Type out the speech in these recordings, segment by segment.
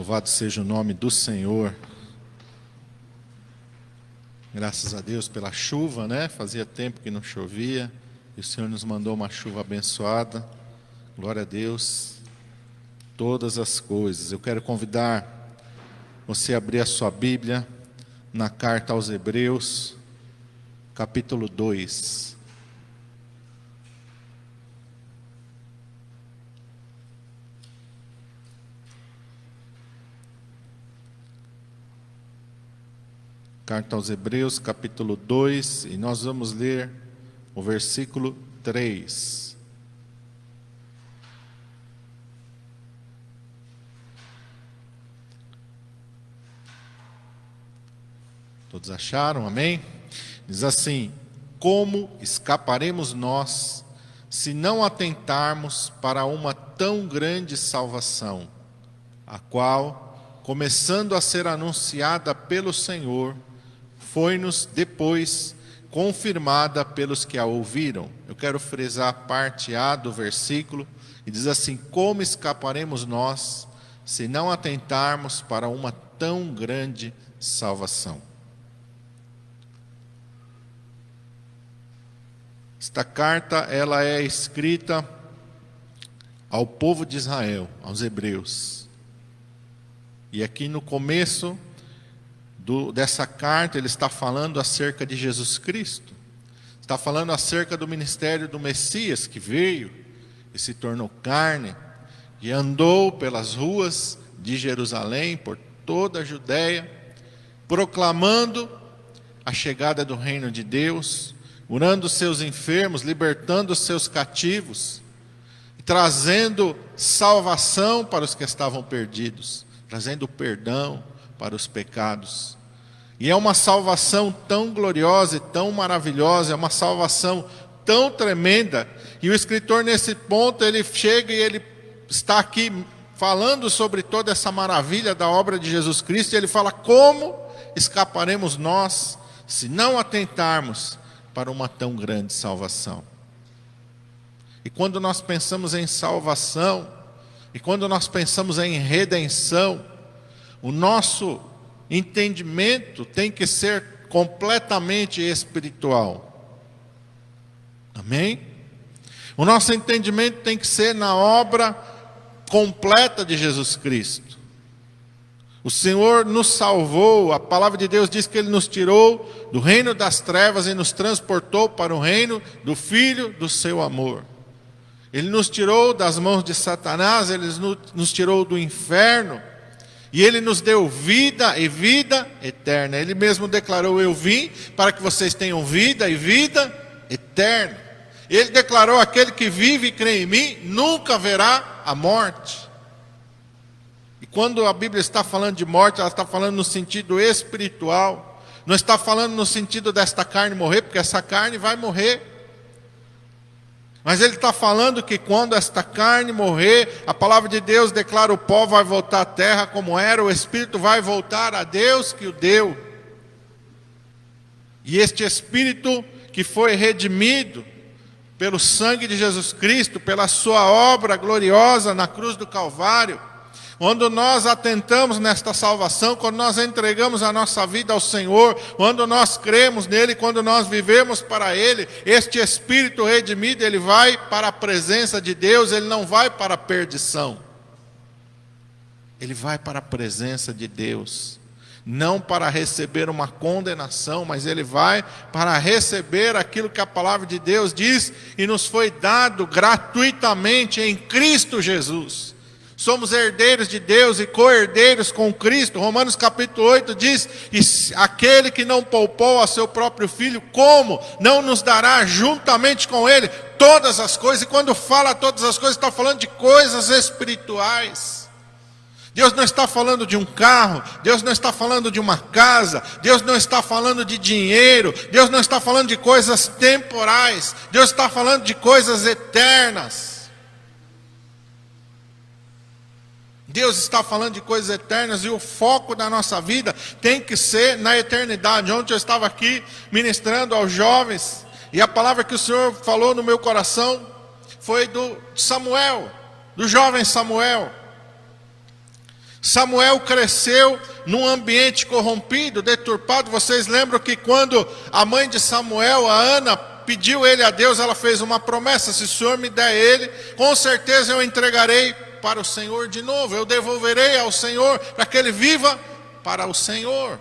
Louvado seja o nome do Senhor. Graças a Deus pela chuva, né? Fazia tempo que não chovia e o Senhor nos mandou uma chuva abençoada. Glória a Deus. Todas as coisas. Eu quero convidar você a abrir a sua Bíblia na carta aos Hebreus, capítulo 2. Carta aos Hebreus, capítulo 2, e nós vamos ler o versículo 3. Todos acharam? Amém? Diz assim: como escaparemos nós, se não atentarmos para uma tão grande salvação, a qual, começando a ser anunciada pelo Senhor, foi-nos depois confirmada pelos que a ouviram. Eu quero frisar a parte A do versículo, e diz assim: como escaparemos nós, se não atentarmos para uma tão grande salvação? Esta carta, ela é escrita ao povo de Israel, aos hebreus. E aqui no começo dessa carta, ele está falando acerca de Jesus Cristo. Está falando acerca do ministério do Messias, que veio e se tornou carne, e andou pelas ruas de Jerusalém, por toda a Judéia, proclamando a chegada do reino de Deus, curando os seus enfermos, libertando os seus cativos, trazendo salvação para os que estavam perdidos, trazendo perdão para os pecados. E é uma salvação tão gloriosa e tão maravilhosa, é uma salvação tão tremenda, e o escritor nesse ponto, ele chega e ele está aqui falando sobre toda essa maravilha da obra de Jesus Cristo, e ele fala: como escaparemos nós, se não atentarmos para uma tão grande salvação? E quando nós pensamos em salvação, e quando nós pensamos em redenção, o nosso entendimento tem que ser completamente espiritual. Amém? O nosso entendimento tem que ser na obra completa de Jesus Cristo. O Senhor nos salvou, a palavra de Deus diz que Ele nos tirou do reino das trevas e nos transportou para o reino do Filho do seu amor. Ele nos tirou das mãos de Satanás, Ele nos tirou do inferno, e Ele nos deu vida e vida eterna. Ele mesmo declarou: eu vim para que vocês tenham vida e vida eterna. Ele declarou: aquele que vive e crê em mim, nunca verá a morte. E quando a Bíblia está falando de morte, ela está falando no sentido espiritual. Não está falando no sentido desta carne morrer, porque essa carne vai morrer. Mas ele está falando que quando esta carne morrer, a palavra de Deus declara: o pó vai voltar à terra como era, o espírito vai voltar a Deus que o deu. E este espírito que foi redimido pelo sangue de Jesus Cristo, pela sua obra gloriosa na cruz do Calvário, quando nós atentamos nesta salvação, quando nós entregamos a nossa vida ao Senhor, quando nós cremos nele, quando nós vivemos para Ele, este Espírito redimido, ele vai para a presença de Deus, ele não vai para a perdição. Ele vai para a presença de Deus, não para receber uma condenação, mas ele vai para receber aquilo que a palavra de Deus diz, e nos foi dado gratuitamente em Cristo Jesus. Somos herdeiros de Deus e co-herdeiros com Cristo. Romanos capítulo 8 diz: e aquele que não poupou a seu próprio Filho, como não nos dará juntamente com Ele todas as coisas? E quando fala todas as coisas, está falando de coisas espirituais. Deus não está falando de um carro, Deus não está falando de uma casa, Deus não está falando de dinheiro, Deus não está falando de coisas temporais, Deus está falando de coisas eternas. Deus está falando de coisas eternas, e o foco da nossa vida tem que ser na eternidade. Ontem eu estava aqui ministrando aos jovens, e a palavra que o Senhor falou no meu coração foi do Samuel, do jovem Samuel. Samuel cresceu num ambiente corrompido, deturpado. Vocês lembram que quando a mãe de Samuel, a Ana, pediu ele a Deus, ela fez uma promessa: se o Senhor me der ele, com certeza eu entregarei para o Senhor de novo, eu devolverei ao Senhor, para que ele viva para o Senhor.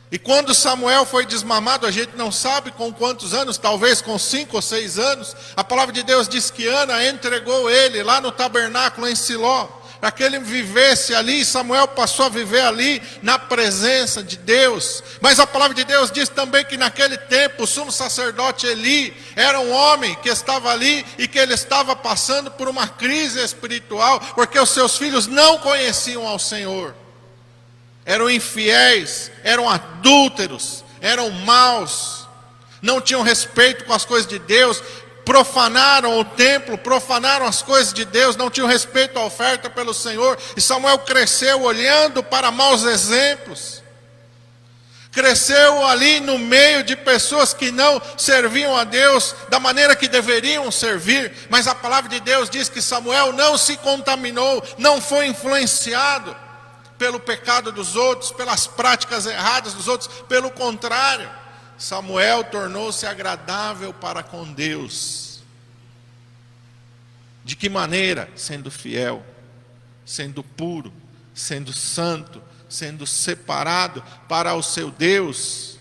E quando Samuel foi desmamado, a gente não sabe com quantos anos, talvez com 5 ou 6 anos, a palavra de Deus diz que Ana entregou ele lá no tabernáculo em Siló, para que ele vivesse ali. Samuel passou a viver ali na presença de Deus. Mas a palavra de Deus diz também que naquele tempo o sumo sacerdote Eli era um homem que estava ali e que ele estava passando por uma crise espiritual, porque os seus filhos não conheciam ao Senhor. Eram infiéis, eram adúlteros, eram maus, não tinham respeito com as coisas de Deus, profanaram o templo, profanaram as coisas de Deus, não tinham respeito à oferta pelo Senhor. E Samuel cresceu olhando para maus exemplos, cresceu ali no meio de pessoas que não serviam a Deus da maneira que deveriam servir. Mas a palavra de Deus diz que Samuel não se contaminou, não foi influenciado pelo pecado dos outros, pelas práticas erradas dos outros. Pelo contrário, Samuel tornou-se agradável para com Deus. De que maneira? Sendo fiel, sendo puro, sendo santo, sendo separado para o seu Deus.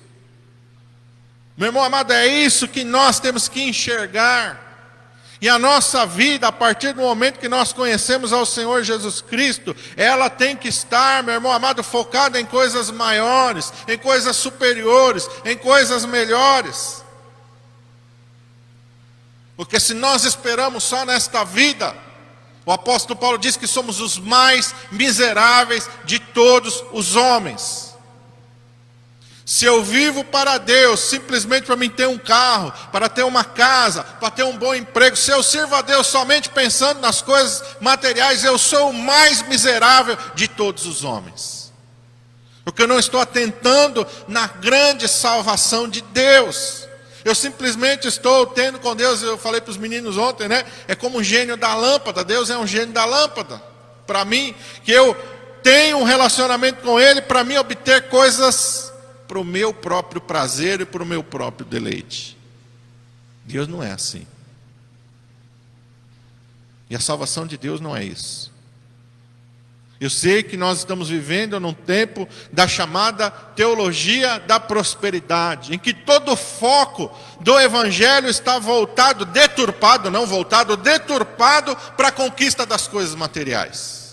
Meu irmão amado, é isso que nós temos que enxergar. E a nossa vida, a partir do momento que nós conhecemos ao Senhor Jesus Cristo, ela tem que estar, meu irmão amado, focada em coisas maiores, em coisas superiores, em coisas melhores. Porque se nós esperamos só nesta vida, o apóstolo Paulo diz que somos os mais miseráveis de todos os homens. Se eu vivo para Deus, simplesmente para mim ter um carro, para ter uma casa, para ter um bom emprego, se eu sirvo a Deus somente pensando nas coisas materiais, eu sou o mais miserável de todos os homens. Porque eu não estou atentando na grande salvação de Deus. Eu simplesmente estou tendo com Deus, eu falei para os meninos ontem, né? É como um gênio da lâmpada. Deus é um gênio da lâmpada. Para mim, que eu tenho um relacionamento com Ele, para mim obter coisas para o meu próprio prazer e para o meu próprio deleite. Deus não é assim. E a salvação de Deus não é isso. Eu sei que nós estamos vivendo num tempo da chamada teologia da prosperidade, em que todo o foco do evangelho está voltado, deturpado para a conquista das coisas materiais.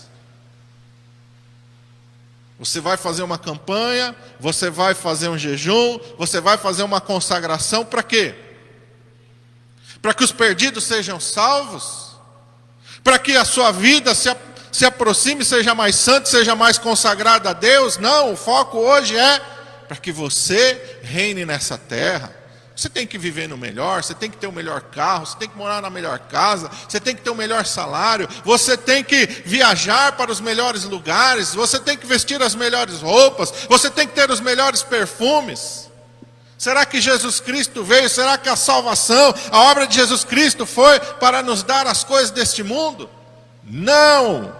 Você vai fazer uma campanha, você vai fazer um jejum, você vai fazer uma consagração, para quê? Para que os perdidos sejam salvos? Para que a sua vida se aproxime, seja mais santa, seja mais consagrada a Deus? Não, o foco hoje é para que você reine nessa terra. Você tem que viver no melhor, você tem que ter o melhor carro, você tem que morar na melhor casa, você tem que ter o melhor salário, você tem que viajar para os melhores lugares, você tem que vestir as melhores roupas, você tem que ter os melhores perfumes. Será que Jesus Cristo veio? Será que a salvação, a obra de Jesus Cristo foi para nos dar as coisas deste mundo? Não!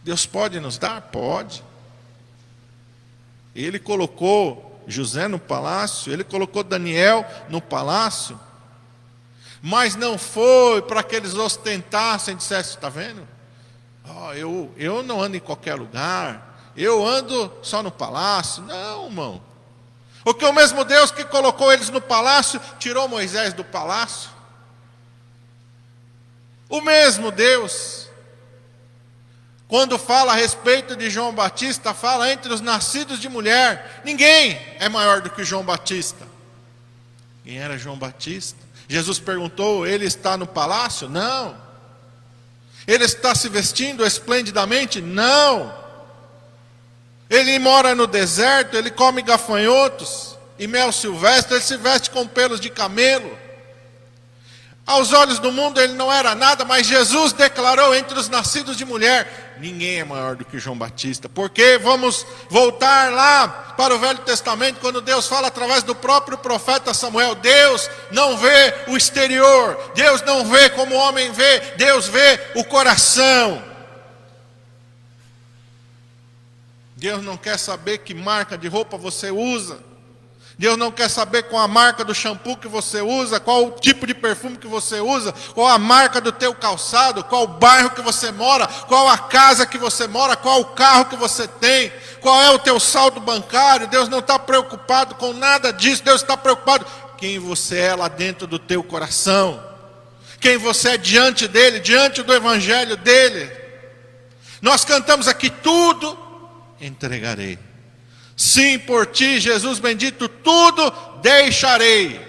Deus pode nos dar? Pode. Ele colocou José no palácio, ele colocou Daniel no palácio, mas não foi para que eles ostentassem, dissessem: está vendo? Eu não ando em qualquer lugar, eu ando só no palácio. Não, irmão. Porque o mesmo Deus que colocou eles no palácio, tirou Moisés do palácio. O mesmo Deus, quando fala a respeito de João Batista, fala entre os nascidos de mulher. Ninguém é maior do que João Batista. Quem era João Batista? Jesus perguntou: ele está no palácio? Não. Ele está se vestindo esplendidamente? Não. Ele mora no deserto, ele come gafanhotos e mel silvestre, ele se veste com pelos de camelo. Aos olhos do mundo ele não era nada, mas Jesus declarou entre os nascidos de mulher: ninguém é maior do que João Batista. Porque vamos voltar lá para o Velho Testamento, quando Deus fala através do próprio profeta Samuel. Deus não vê o exterior, Deus não vê como o homem vê, Deus vê o coração. Deus não quer saber que marca de roupa você usa. Deus não quer saber qual a marca do shampoo que você usa, qual o tipo de perfume que você usa, qual a marca do teu calçado, qual o bairro que você mora, qual a casa que você mora, qual o carro que você tem, qual é o teu saldo bancário. Deus não está preocupado com nada disso. Deus está preocupado com quem você é lá dentro do teu coração, quem você é diante dele, diante do evangelho dele. Nós cantamos aqui: tudo entregarei. Sim, por ti, Jesus bendito, tudo deixarei.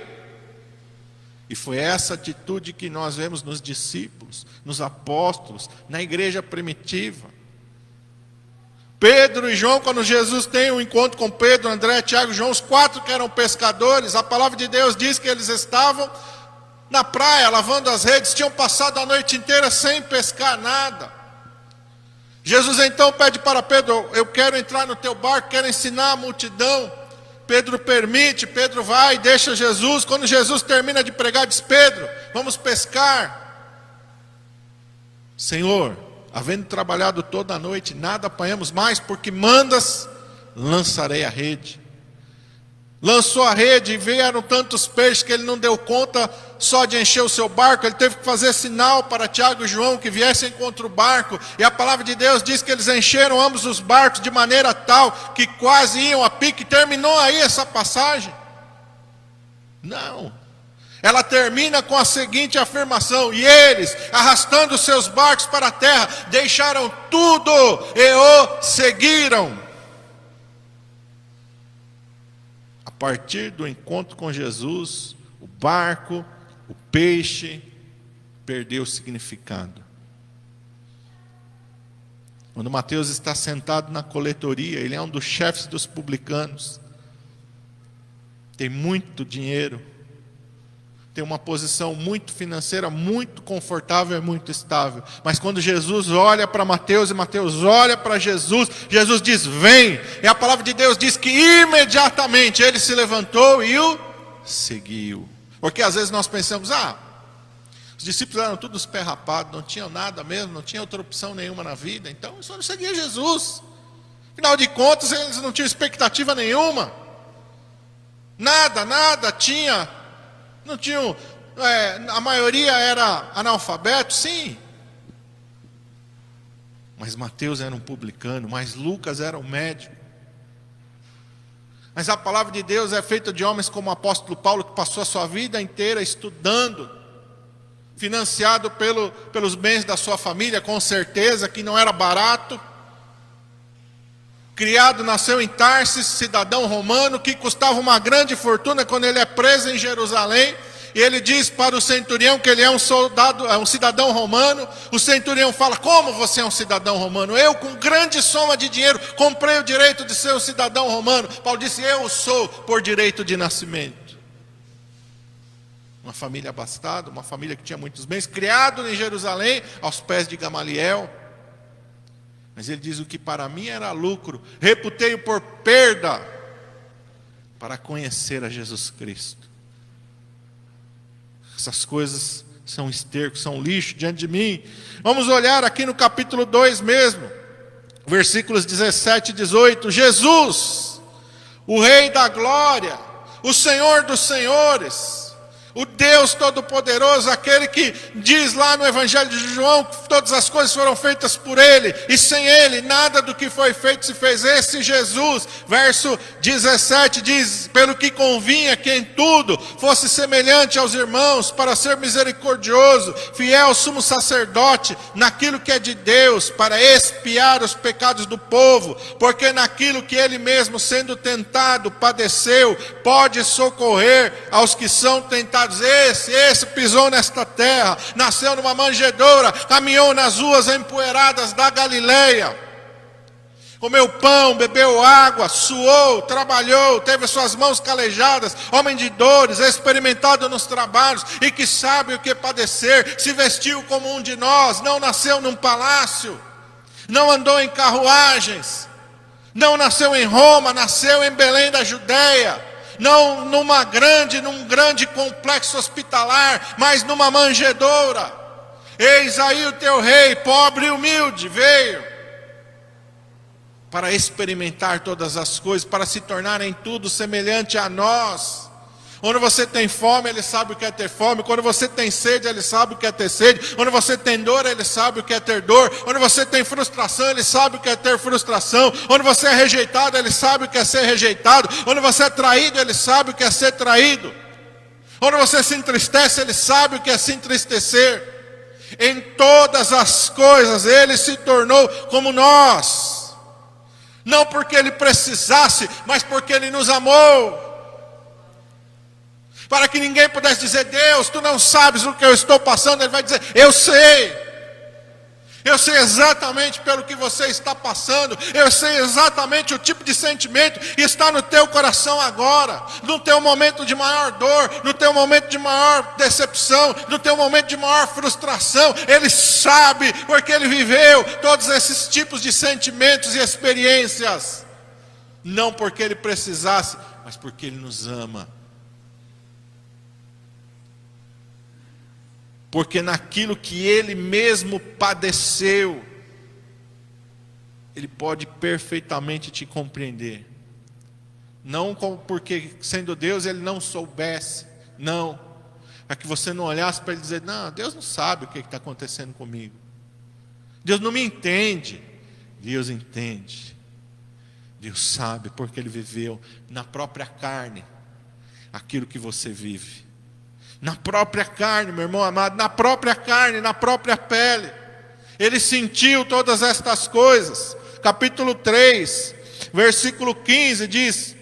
E foi essa atitude que nós vemos nos discípulos, nos apóstolos, na igreja primitiva. Pedro e João, quando Jesus tem um encontro com Pedro, André, Tiago e João, os 4 que eram pescadores, a palavra de Deus diz que eles estavam na praia, lavando as redes, tinham passado a noite inteira sem pescar nada. Jesus então pede para Pedro: eu quero entrar no teu barco, quero ensinar a multidão. Pedro permite, Pedro vai, deixa Jesus. Quando Jesus termina de pregar, diz: Pedro, vamos pescar. Senhor, havendo trabalhado toda a noite, nada apanhamos mais, porque mandas, lançarei a rede. Lançou a rede e vieram tantos peixes que ele não deu conta só de encher o seu barco. Ele teve que fazer sinal para Tiago e João que viessem contra o barco. E a palavra de Deus diz que eles encheram ambos os barcos de maneira tal que quase iam a pique. Terminou aí essa passagem? Não. Ela termina com a seguinte afirmação: e eles, arrastando os seus barcos para a terra, deixaram tudo e o seguiram. A partir do encontro com Jesus, o barco, o peixe, perdeu o significado. Quando Mateus está sentado na coletoria, ele é um dos chefes dos publicanos, tem muito dinheiro, tem uma posição muito financeira, muito confortável e muito estável. Mas quando Jesus olha para Mateus e Mateus olha para Jesus, Jesus diz: vem. E a palavra de Deus diz que imediatamente ele se levantou e o seguiu. Porque às vezes nós pensamos: os discípulos eram todos esperrapados, não tinham nada mesmo, não tinha outra opção nenhuma na vida, então eles só não seguiam Jesus. Afinal de contas, eles não tinham expectativa nenhuma. Nada tinha. Não tinham, a maioria era analfabeto, sim. Mas Mateus era um publicano, mas Lucas era um médico. Mas a palavra de Deus é feita de homens como o apóstolo Paulo, que passou a sua vida inteira estudando, financiado pelos bens da sua família, com certeza, que não era barato. Criado, nasceu em Tarsis, cidadão romano, que custava uma grande fortuna. Quando ele é preso em Jerusalém, e ele diz para o centurião que ele é um cidadão romano. O centurião fala: como você é um cidadão romano? Eu, com grande soma de dinheiro, comprei o direito de ser um cidadão romano. Paulo disse: eu sou por direito de nascimento. Uma família abastada, uma família que tinha muitos bens, criado em Jerusalém, aos pés de Gamaliel. Mas ele diz: o que para mim era lucro, reputei-o por perda, para conhecer a Jesus Cristo. Essas coisas são esterco, são lixo diante de mim. Vamos olhar aqui no capítulo 2 mesmo, versículos 17 e 18. Jesus, o Rei da Glória, o Senhor dos Senhores, o Deus Todo-Poderoso, aquele que diz lá no Evangelho de João que todas as coisas foram feitas por Ele, e sem Ele nada do que foi feito se fez. Esse Jesus, verso 17, diz: pelo que convinha que em tudo fosse semelhante aos irmãos, para ser misericordioso, fiel sumo sacerdote, naquilo que é de Deus, para expiar os pecados do povo, porque naquilo que Ele mesmo, sendo tentado, padeceu, pode socorrer aos que são tentados. Esse pisou nesta terra, nasceu numa manjedoura, caminhou nas ruas empoeiradas da Galileia, comeu pão, bebeu água, suou, trabalhou, teve suas mãos calejadas, homem de dores, experimentado nos trabalhos e que sabe o que padecer, se vestiu como um de nós, não nasceu num palácio, não andou em carruagens, não nasceu em Roma, nasceu em Belém da Judeia. Não num grande complexo hospitalar, mas numa manjedoura. Eis aí o teu rei, pobre e humilde, veio para experimentar todas as coisas, para se tornar em tudo semelhante a nós. Quando você tem fome, Ele sabe o que é ter fome. Quando você tem sede, Ele sabe o que é ter sede. Quando você tem dor, Ele sabe o que é ter dor. Quando você tem frustração, Ele sabe o que é ter frustração. Quando você é rejeitado, Ele sabe o que é ser rejeitado. Quando você é traído, Ele sabe o que é ser traído. Quando você se entristece, Ele sabe o que é se entristecer. Em todas as coisas, Ele se tornou como nós. Não porque Ele precisasse, mas porque Ele nos amou. Para que ninguém pudesse dizer: Deus, tu não sabes o que eu estou passando. Ele vai dizer: eu sei. Eu sei exatamente pelo que você está passando. Eu sei exatamente o tipo de sentimento que está no teu coração agora. No teu momento de maior dor, no teu momento de maior decepção, no teu momento de maior frustração. Ele sabe, porque Ele viveu todos esses tipos de sentimentos e experiências. Não porque Ele precisasse, mas porque Ele nos ama. Porque naquilo que Ele mesmo padeceu, Ele pode perfeitamente te compreender. Não porque sendo Deus Ele não soubesse, não. Para que você não olhasse para Ele e dizer: não, Deus não sabe o que está acontecendo comigo. Deus não me entende. Deus entende. Deus sabe, porque Ele viveu na própria carne aquilo que você vive. Na própria carne, meu irmão amado, na própria carne, na própria pele. Ele sentiu todas estas coisas. Capítulo 3, versículo 15 diz: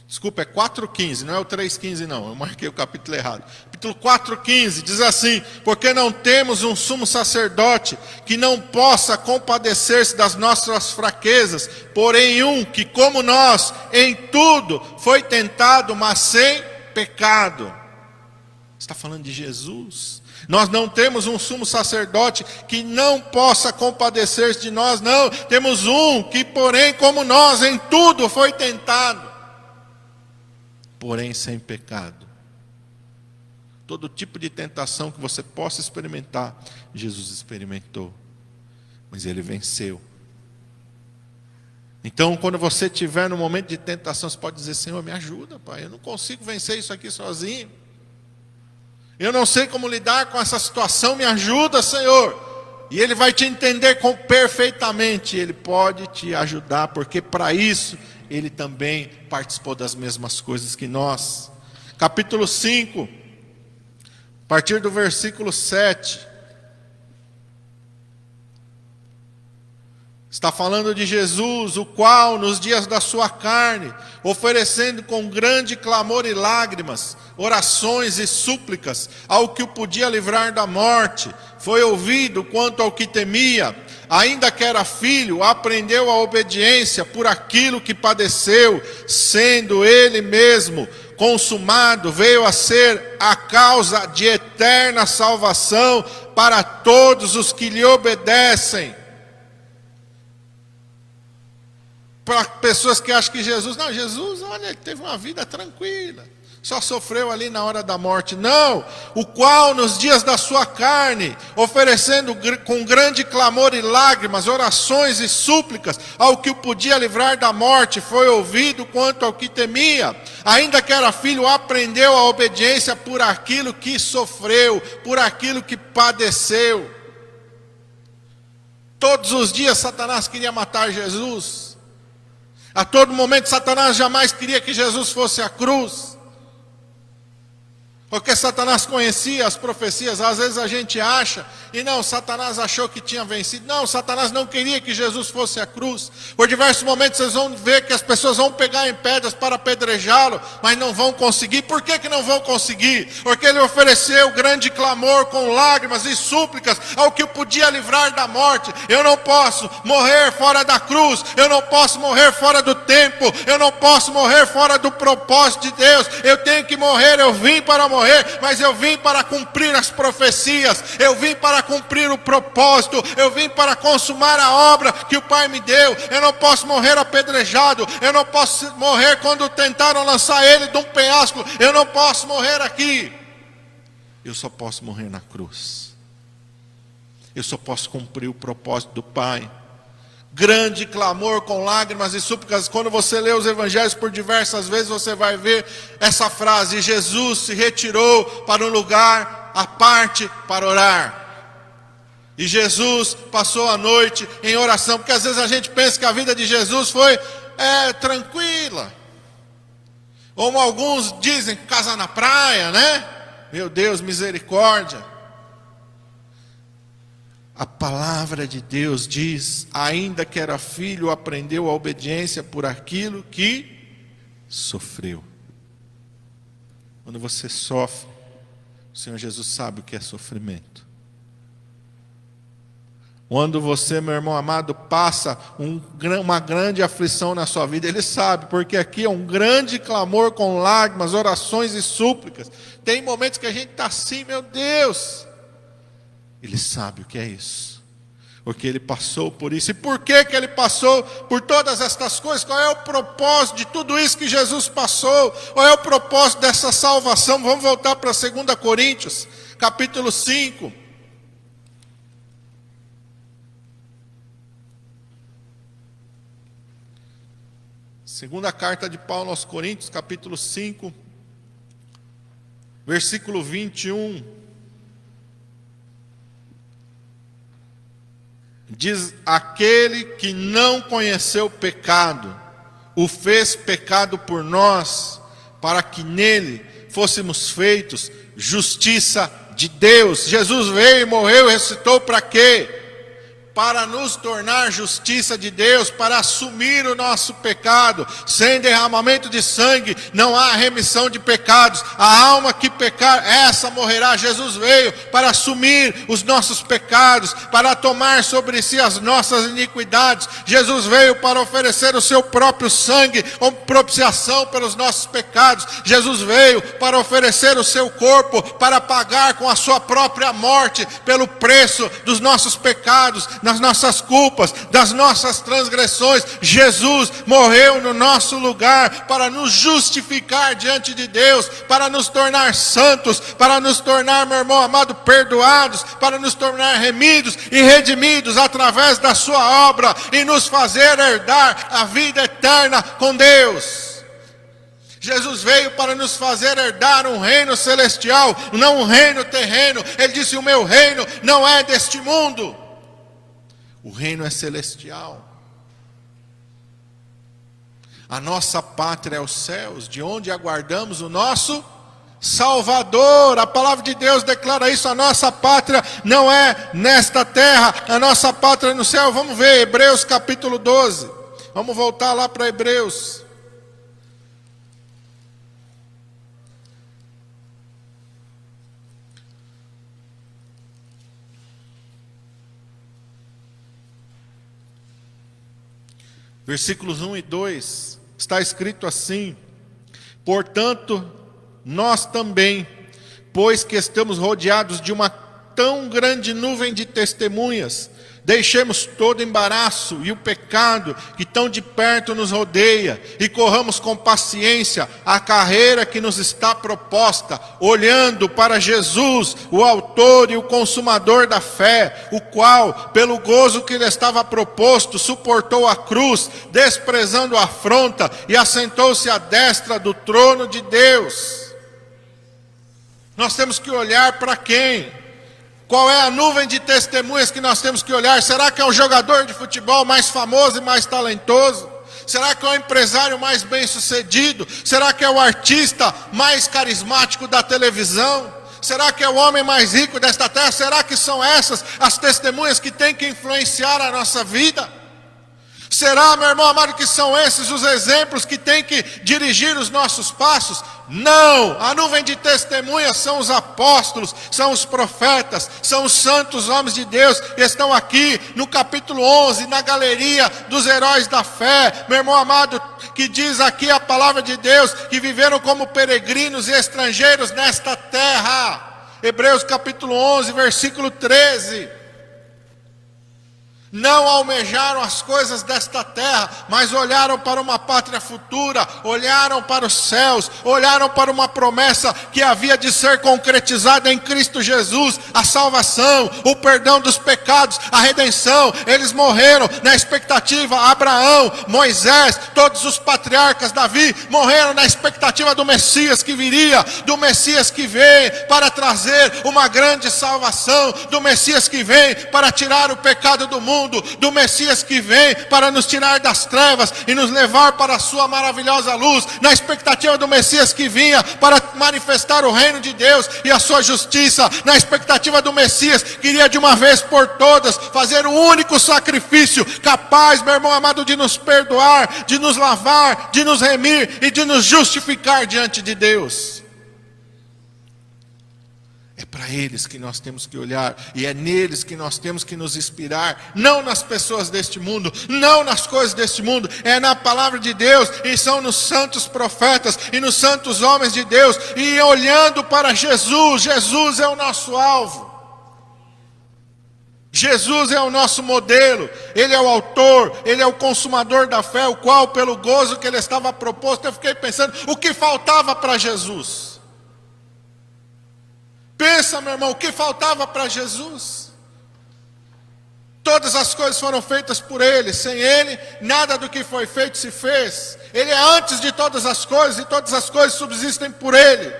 desculpa, é 4,15, não é o 3,15 não, eu marquei o capítulo errado. Capítulo 4,15 diz assim: porque não temos um sumo sacerdote que não possa compadecer-se das nossas fraquezas, porém um que, como nós, em tudo foi tentado, mas sem pecado. Está falando de Jesus. Nós não temos um sumo sacerdote que não possa compadecer-se de nós, não. Temos um que, porém, como nós, em tudo foi tentado, porém sem pecado. Todo tipo de tentação que você possa experimentar, Jesus experimentou, mas Ele venceu. Então, quando você estiver no momento de tentação, você pode dizer: Senhor, me ajuda, Pai, eu não consigo vencer isso aqui sozinho. Eu não sei como lidar com essa situação, me ajuda, Senhor. E Ele vai te entender perfeitamente. Ele pode te ajudar, porque para isso Ele também participou das mesmas coisas que nós. Capítulo 5, a partir do versículo 7. Está falando de Jesus, o qual nos dias da sua carne, oferecendo com grande clamor e lágrimas, orações e súplicas ao que o podia livrar da morte, foi ouvido quanto ao que temia, ainda que era filho, aprendeu a obediência por aquilo que padeceu, sendo ele mesmo consumado, veio a ser a causa de eterna salvação para todos os que lhe obedecem. Para pessoas que acham que Jesus, olha, ele teve uma vida tranquila, só sofreu ali na hora da morte. Não, o qual nos dias da sua carne, oferecendo com grande clamor e lágrimas, orações e súplicas ao que o podia livrar da morte, foi ouvido quanto ao que temia, ainda que era filho, aprendeu a obediência por aquilo que sofreu, por aquilo que padeceu. Todos os dias Satanás queria matar Jesus. A todo momento Satanás jamais queria que Jesus fosse à cruz. Porque Satanás conhecia as profecias. Às vezes a gente acha, e não, Satanás achou que tinha vencido. Não, Satanás não queria que Jesus fosse à cruz. Por diversos momentos vocês vão ver que as pessoas vão pegar em pedras para apedrejá-lo, mas não vão conseguir. Por que não vão conseguir? Porque ele ofereceu grande clamor com lágrimas e súplicas ao que o podia livrar da morte. Eu não posso morrer fora da cruz, eu não posso morrer fora do tempo, eu não posso morrer fora do propósito de Deus. Eu tenho que morrer, eu vim para morrer, mas eu vim para cumprir as profecias, eu vim para cumprir o propósito, eu vim para consumar a obra que o Pai me deu. Eu não posso morrer apedrejado, eu não posso morrer quando tentaram lançar ele de um penhasco, eu não posso morrer aqui. Eu só posso morrer na cruz. Eu só posso cumprir o propósito do Pai. Grande clamor com lágrimas e súplicas. Quando você lê os evangelhos por diversas vezes, você vai ver essa frase: Jesus se retirou para um lugar à parte para orar. E Jesus passou a noite em oração. Porque às vezes a gente pensa que a vida de Jesus foi tranquila. Como alguns dizem, casa na praia, né? Meu Deus, misericórdia. A palavra de Deus diz: ainda que era filho, aprendeu a obediência por aquilo que sofreu. Quando você sofre, o Senhor Jesus sabe o que é sofrimento. Quando você, meu irmão amado, passa uma grande aflição na sua vida, Ele sabe, porque aqui é um grande clamor com lágrimas, orações e súplicas. Tem momentos que a gente está assim, meu Deus. Ele sabe o que é isso, porque Ele passou por isso. E por que Ele passou por todas estas coisas? Qual é o propósito de tudo isso que Jesus passou? Qual é o propósito dessa salvação? Vamos voltar para 2 Coríntios, capítulo 5. Segunda carta de Paulo aos Coríntios, capítulo 5, versículo 21. Diz: aquele que não conheceu o pecado, o fez pecado por nós, para que nele fôssemos feitos justiça de Deus. Jesus veio e morreu e ressuscitou para quê? Para nos tornar justiça de Deus, para assumir o nosso pecado. Sem derramamento de sangue não há remissão de pecados. A alma que pecar, essa morrerá. Jesus veio para assumir os nossos pecados, para tomar sobre si as nossas iniquidades. Jesus veio para oferecer o seu próprio sangue como propiciação pelos nossos pecados. Jesus veio para oferecer o seu corpo, para pagar com a sua própria morte pelo preço dos nossos pecados, das nossas culpas, das nossas transgressões. Jesus morreu no nosso lugar para nos justificar diante de Deus, para nos tornar santos, para nos tornar, meu irmão amado, perdoados, para nos tornar remidos e redimidos através da sua obra e nos fazer herdar a vida eterna com Deus. Jesus veio para nos fazer herdar um reino celestial, não um reino terreno. Ele disse: o meu reino não é deste mundo. O reino é celestial. A nossa pátria é os céus, de onde aguardamos o nosso Salvador. A palavra de Deus declara isso. A nossa pátria não é nesta terra, a nossa pátria é no céu. Vamos ver Hebreus capítulo 12. Vamos voltar lá para Hebreus. Versículos 1 e 2, está escrito assim: portanto, nós também, pois que estamos rodeados de uma tão grande nuvem de testemunhas, deixemos todo embaraço e o pecado que tão de perto nos rodeia, e corramos com paciência a carreira que nos está proposta, olhando para Jesus, o autor e o consumador da fé, o qual, pelo gozo que lhe estava proposto, suportou a cruz, desprezando a afronta, e assentou-se à destra do trono de Deus. Nós temos que olhar para quem? Qual é a nuvem de testemunhas que nós temos que olhar? Será que é o jogador de futebol mais famoso e mais talentoso? Será que é o empresário mais bem sucedido? Será que é o artista mais carismático da televisão? Será que é o homem mais rico desta terra? Será que são essas as testemunhas que têm que influenciar a nossa vida? Será, meu irmão amado, que são esses os exemplos que têm que dirigir os nossos passos? Não! A nuvem de testemunhas são os apóstolos, são os profetas, são os santos homens de Deus que estão aqui no capítulo 11, na galeria dos heróis da fé. Meu irmão amado, que diz aqui a palavra de Deus, que viveram como peregrinos e estrangeiros nesta terra. Hebreus capítulo 11, versículo 13. Não almejaram as coisas desta terra, mas olharam para uma pátria futura, olharam para os céus, olharam para uma promessa que havia de ser concretizada em Cristo Jesus, a salvação, o perdão dos pecados, a redenção. Eles morreram na expectativa. Abraão, Moisés, todos os patriarcas, Davi, morreram na expectativa do Messias que viria, do Messias que vem para trazer uma grande salvação, do Messias que vem para tirar o pecado do mundo, do Messias que vem para nos tirar das trevas e nos levar para a sua maravilhosa luz, na expectativa do Messias que vinha para manifestar o reino de Deus e a sua justiça, na expectativa do Messias que iria de uma vez por todas fazer o único sacrifício capaz, meu irmão amado, de nos perdoar, de nos lavar, de nos remir e de nos justificar diante de Deus. É para eles que nós temos que olhar, e é neles que nós temos que nos inspirar, não nas pessoas deste mundo, não nas coisas deste mundo, é na palavra de Deus, e são nos santos profetas, e nos santos homens de Deus, e olhando para Jesus. Jesus é o nosso alvo, Jesus é o nosso modelo, Ele é o autor, Ele é o consumador da fé, o qual pelo gozo que Ele estava proposto, eu fiquei pensando, o que faltava para Jesus? Pensa, meu irmão, o que faltava para Jesus? Todas as coisas foram feitas por Ele, sem Ele, nada do que foi feito se fez. Ele é antes de todas as coisas, e todas as coisas subsistem por Ele.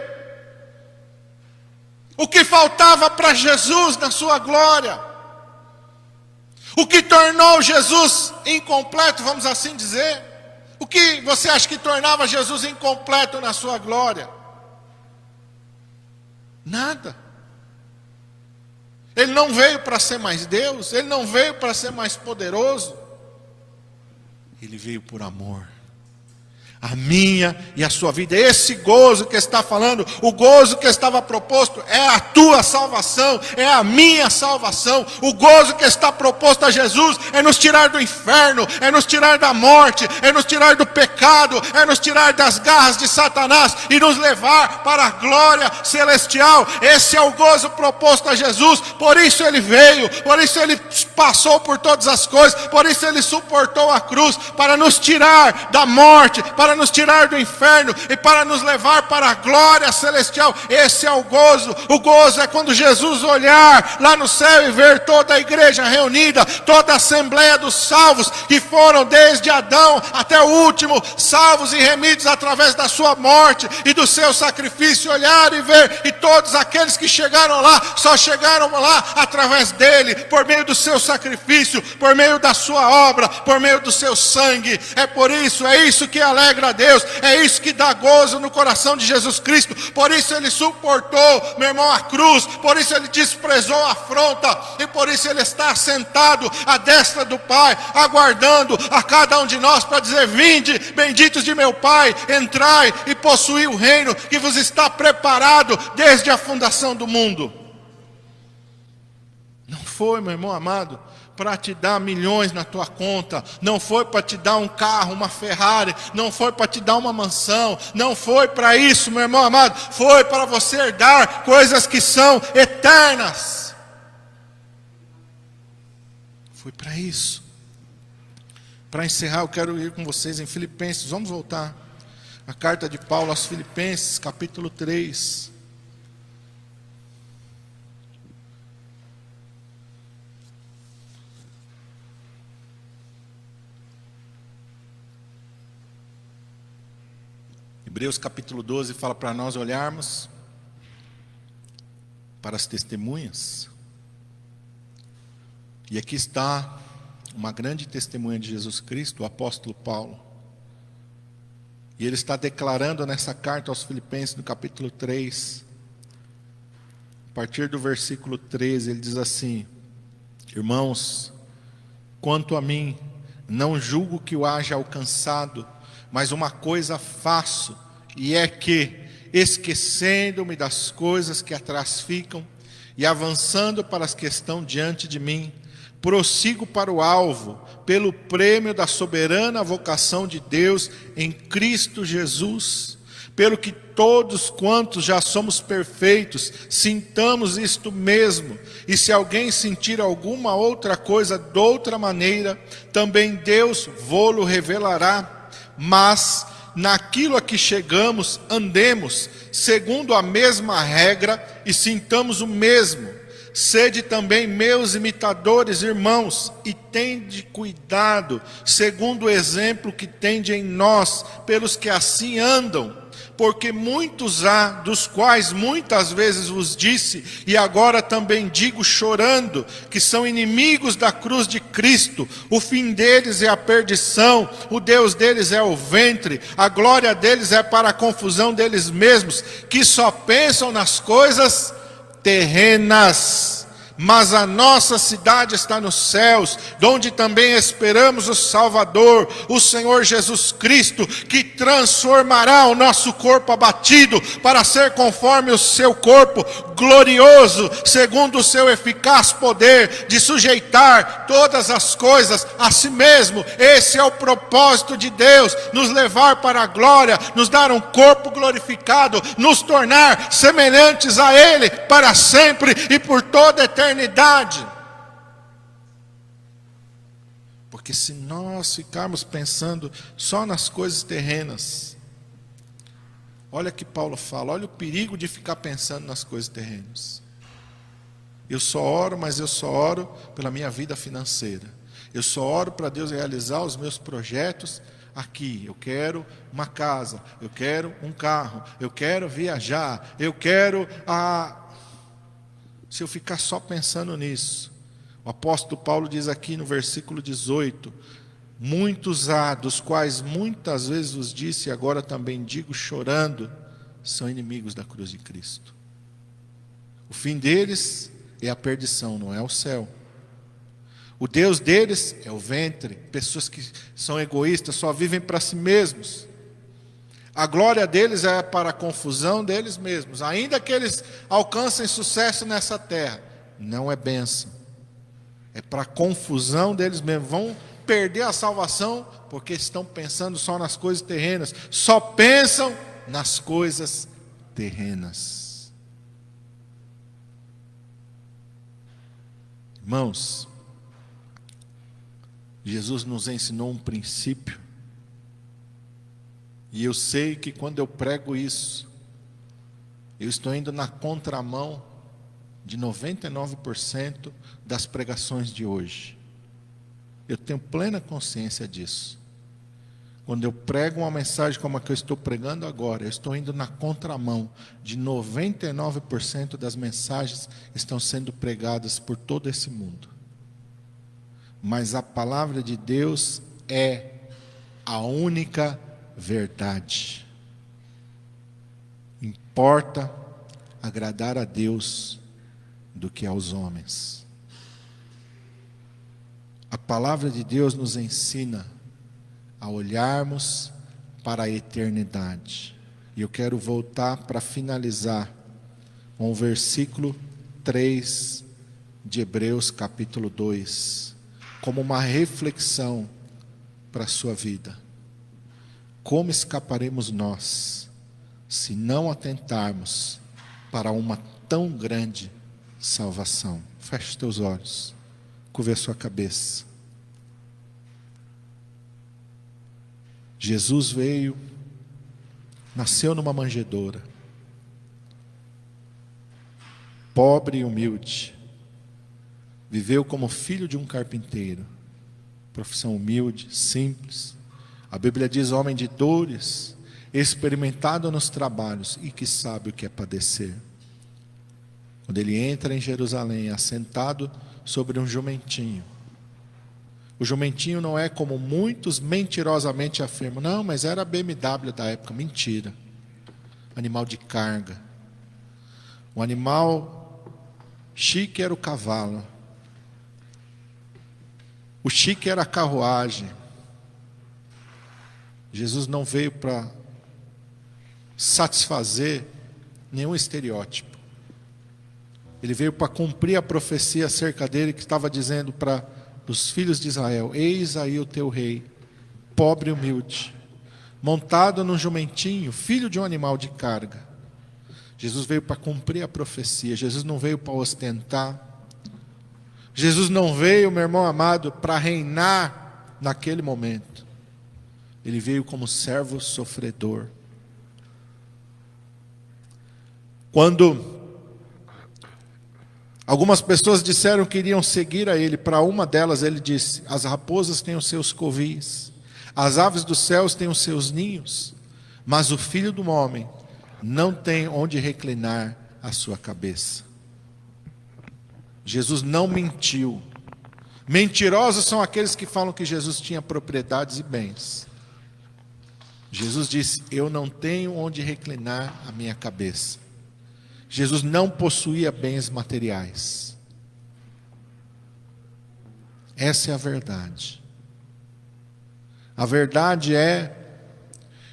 O que faltava para Jesus na sua glória? O que tornou Jesus incompleto, vamos assim dizer? O que você acha que tornava Jesus incompleto na sua glória? Nada. Ele não veio para ser mais Deus, Ele não veio para ser mais poderoso. Ele veio por amor. A minha e a sua vida, esse gozo que está falando, o gozo que estava proposto, é a tua salvação, é a minha salvação. O gozo que está proposto a Jesus é nos tirar do inferno, é nos tirar da morte, é nos tirar do pecado, é nos tirar das garras de Satanás e nos levar para a glória celestial. Esse é o gozo proposto a Jesus. Por isso Ele veio, por isso Ele passou por todas as coisas, por isso Ele suportou a cruz, para nos tirar da morte, para nos tirar do inferno e para nos levar para a glória celestial. Esse é o gozo. O gozo é quando Jesus olhar lá no céu e ver toda a igreja reunida, toda a assembleia dos salvos que foram desde Adão até o último, salvos e remidos através da sua morte e do seu sacrifício. Olhar e ver, e todos aqueles que chegaram lá, só chegaram lá através dele, por meio do seu sacrifício, por meio da sua obra, por meio do seu sangue. É isso que alegra a Deus, é isso que dá gozo no coração de Jesus Cristo. Por isso Ele suportou, meu irmão, a cruz, por isso Ele desprezou a afronta, e por isso Ele está sentado à destra do Pai, aguardando a cada um de nós para dizer: vinde, benditos de meu Pai, entrai e possuí o reino que vos está preparado desde a fundação do mundo. Não foi, meu irmão amado, para te dar milhões na tua conta, não foi para te dar um carro, uma Ferrari, não foi para te dar uma mansão, não foi para isso, meu irmão amado, foi para você herdar coisas que são eternas. Foi para isso. Para encerrar, eu quero ir com vocês em Filipenses, vamos voltar, a carta de Paulo aos Filipenses, capítulo 3. Hebreus capítulo 12 fala para nós olharmos para as testemunhas. E aqui está uma grande testemunha de Jesus Cristo, o apóstolo Paulo. E ele está declarando nessa carta aos Filipenses, no capítulo 3, a partir do versículo 13, ele diz assim: irmãos, quanto a mim, não julgo que o haja alcançado, mas uma coisa faço, e é que, esquecendo-me das coisas que atrás ficam, e avançando para as que estão diante de mim, prossigo para o alvo, pelo prêmio da soberana vocação de Deus em Cristo Jesus. Pelo que todos quantos já somos perfeitos, sintamos isto mesmo. E se alguém sentir alguma outra coisa de outra maneira, também Deus vô-lo revelará. Mas naquilo a que chegamos, andemos segundo a mesma regra e sintamos o mesmo. Sede também meus imitadores, irmãos, e tende cuidado, segundo o exemplo que tende em nós, pelos que assim andam. Porque muitos há, dos quais muitas vezes vos disse, e agora também digo chorando, que são inimigos da cruz de Cristo. O fim deles é a perdição, o Deus deles é o ventre, a glória deles é para a confusão deles mesmos, que só pensam nas coisas terrenas. Mas a nossa cidade está nos céus, donde também esperamos o Salvador, o Senhor Jesus Cristo, que transformará o nosso corpo abatido, para ser conforme o seu corpo glorioso, segundo o seu eficaz poder, de sujeitar todas as coisas a si mesmo. Esse é o propósito de Deus, nos levar para a glória, nos dar um corpo glorificado, nos tornar semelhantes a Ele, para sempre e por toda a eternidade. Porque se nós ficarmos pensando só nas coisas terrenas, olha que Paulo fala, olha o perigo de ficar pensando nas coisas terrenas. Eu só oro, mas eu só oro pela minha vida financeira. Eu só oro para Deus realizar os meus projetos aqui. Eu quero uma casa, eu quero um carro, eu quero viajar, eu quero Se eu ficar só pensando nisso, o apóstolo Paulo diz aqui no versículo 18: muitos há, dos quais muitas vezes vos disse, e agora também digo chorando, são inimigos da cruz de Cristo. O fim deles é a perdição, não é o céu. O Deus deles é o ventre, pessoas que são egoístas, só vivem para si mesmos. A glória deles é para a confusão deles mesmos. Ainda que eles alcancem sucesso nessa terra, não é bênção. É para a confusão deles mesmos. Vão perder a salvação porque estão pensando só nas coisas terrenas. Só pensam nas coisas terrenas. Irmãos, Jesus nos ensinou um princípio. E eu sei que quando eu prego isso, eu estou indo na contramão de 99% das pregações de hoje. Eu tenho plena consciência disso. Quando eu prego uma mensagem como a que eu estou pregando agora, eu estou indo na contramão de 99% das mensagens que estão sendo pregadas por todo esse mundo. Mas a palavra de Deus é a única verdade. Importa agradar a Deus do que aos homens. A palavra de Deus nos ensina a olharmos para a eternidade. E eu quero voltar para finalizar com o versículo 3 de Hebreus capítulo 2, como uma reflexão para a sua vida. Como escaparemos nós, se não atentarmos para uma tão grande salvação? Feche teus olhos, curve a sua cabeça. Jesus veio, nasceu numa manjedoura, pobre e humilde, viveu como filho de um carpinteiro, profissão humilde, simples. A Bíblia diz: homem de dores, experimentado nos trabalhos e que sabe o que é padecer. Quando ele entra em Jerusalém, assentado sobre um jumentinho. O jumentinho não é como muitos mentirosamente afirmam. Não, mas era a BMW da época. Mentira. Animal de carga. O animal chique era o cavalo. O chique era a carruagem. Jesus não veio para satisfazer nenhum estereótipo. Ele veio para cumprir a profecia acerca dele, que estava dizendo para os filhos de Israel: eis aí o teu rei, pobre e humilde, montado num jumentinho, filho de um animal de carga. Jesus veio para cumprir a profecia. Jesus não veio para ostentar. Jesus não veio, meu irmão amado, para reinar naquele momento. Ele veio como servo sofredor. Quando algumas pessoas disseram que iriam seguir a ele, para uma delas ele disse: as raposas têm os seus covis, as aves dos céus têm os seus ninhos, mas o Filho do Homem não tem onde reclinar a sua cabeça. Jesus não mentiu. Mentirosos são aqueles que falam que Jesus tinha propriedades e bens. Jesus disse: eu não tenho onde reclinar a minha cabeça. Jesus não possuía bens materiais. Essa é a verdade. A verdade é,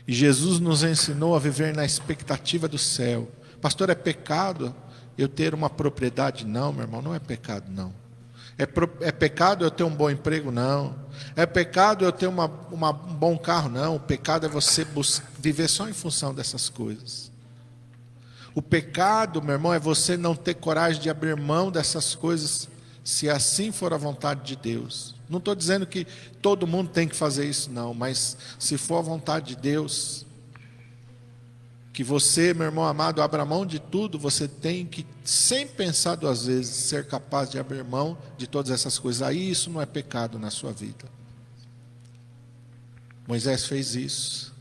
e Jesus nos ensinou a viver na expectativa do céu. Pastor, é pecado eu ter uma propriedade? Não, meu irmão, não é pecado, não. É pecado eu ter um bom emprego? Não. É pecado eu ter um bom carro? Não. O pecado é você viver só em função dessas coisas. O pecado, meu irmão, é você não ter coragem de abrir mão dessas coisas, se assim for a vontade de Deus. Não estou dizendo que todo mundo tem que fazer isso, não. Mas se for a vontade de Deus, que você, meu irmão amado, abra mão de tudo, você tem que, sem pensar duas vezes, ser capaz de abrir mão de todas essas coisas. Aí isso não é pecado na sua vida. Moisés fez isso.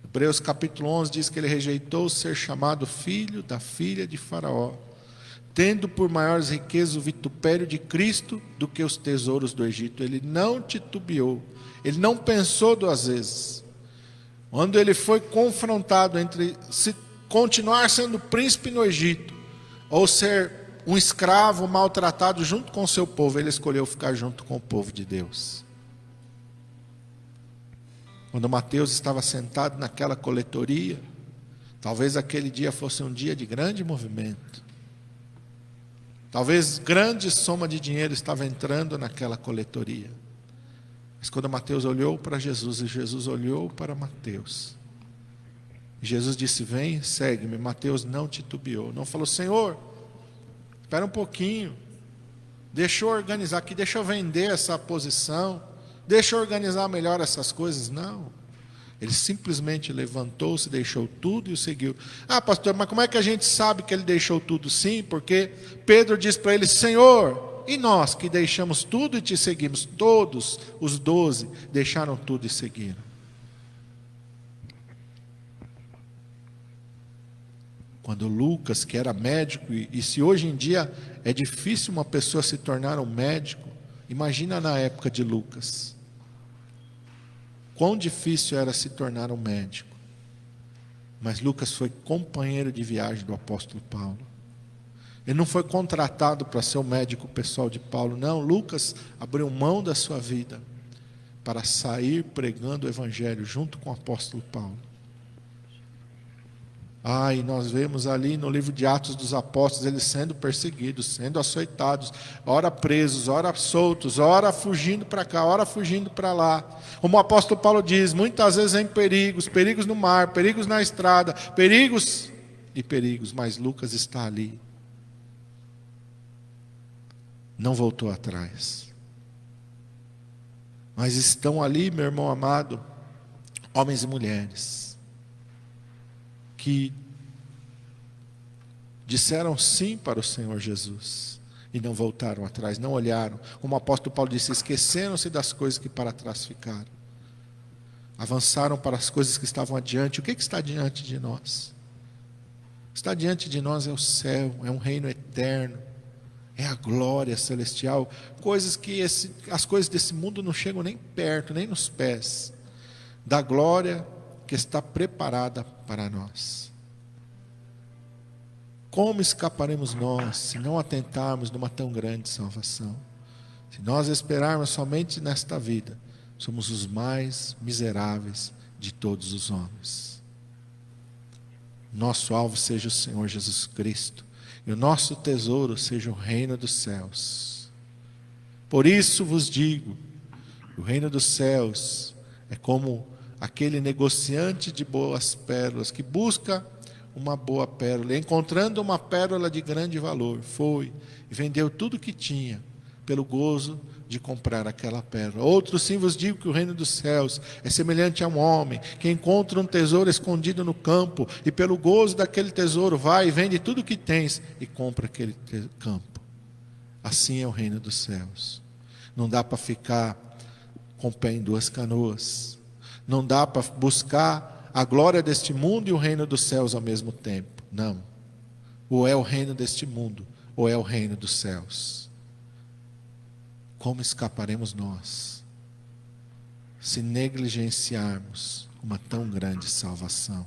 Hebreus capítulo 11 diz que ele rejeitou ser chamado filho da filha de Faraó, tendo por maiores riquezas o vitupério de Cristo do que os tesouros do Egito. Ele não titubeou, ele não pensou duas vezes. Quando ele foi confrontado entre se continuar sendo príncipe no Egito ou ser um escravo maltratado junto com o seu povo, ele escolheu ficar junto com o povo de Deus. Quando Mateus estava sentado naquela coletoria, talvez aquele dia fosse um dia de grande movimento. Talvez grande soma de dinheiro estava entrando naquela coletoria. Mas quando Mateus olhou para Jesus e Jesus olhou para Mateus, Jesus disse: vem, segue-me. Mateus não titubeou, não falou: Senhor, espera um pouquinho, deixa eu organizar aqui, deixa eu vender essa posição, deixa eu organizar melhor essas coisas. Não, ele simplesmente levantou-se, deixou tudo e o seguiu. Ah, pastor, mas como é que a gente sabe que ele deixou tudo? Sim, porque Pedro disse para ele: Senhor, e nós que deixamos tudo e te seguimos? Todos os 12 deixaram tudo e seguiram. Quando Lucas, que era médico, e se hoje em dia é difícil uma pessoa se tornar um médico, imagina na época de Lucas. Quão difícil era se tornar um médico. Mas Lucas foi companheiro de viagem do apóstolo Paulo. Ele não foi contratado para ser o médico pessoal de Paulo. Não, Lucas abriu mão da sua vida para sair pregando o evangelho junto com o apóstolo Paulo. E nós vemos ali no livro de Atos dos Apóstolos, eles sendo perseguidos, sendo açoitados, ora presos, ora soltos, ora fugindo para cá, ora fugindo para lá. Como o apóstolo Paulo diz, muitas vezes em perigos, perigos no mar, perigos na estrada, perigos e perigos, mas Lucas está ali. Não voltou atrás. Mas estão ali, meu irmão amado, homens e mulheres, que disseram sim para o Senhor Jesus e não voltaram atrás, não olharam. Como o apóstolo Paulo disse, esqueceram-se das coisas que para trás ficaram, avançaram para as coisas que estavam adiante. O que está diante de nós? O que está diante de nós é o céu, é um reino eterno, é a glória celestial, coisas que as coisas desse mundo não chegam nem perto, nem nos pés da glória que está preparada para nós. Como escaparemos nós se não atentarmos numa tão grande salvação? Se nós esperarmos somente nesta vida, somos os mais miseráveis de todos os homens. Nosso alvo seja o Senhor Jesus Cristo, e o nosso tesouro seja o reino dos céus. Por isso vos digo, o reino dos céus é como aquele negociante de boas pérolas, que busca uma boa pérola, e encontrando uma pérola de grande valor, foi e vendeu tudo que tinha, pelo gozo de comprar aquela pérola. Outro sim vos digo que o reino dos céus é semelhante a um homem que encontra um tesouro escondido no campo, e pelo gozo daquele tesouro vai e vende tudo que tens e compra aquele campo. Assim é o reino dos céus. Não dá para ficar com o pé em duas canoas. Não dá para buscar a glória deste mundo e o reino dos céus ao mesmo tempo. Não. Ou é o reino deste mundo, ou é o reino dos céus. Como escaparemos nós se negligenciarmos uma tão grande salvação?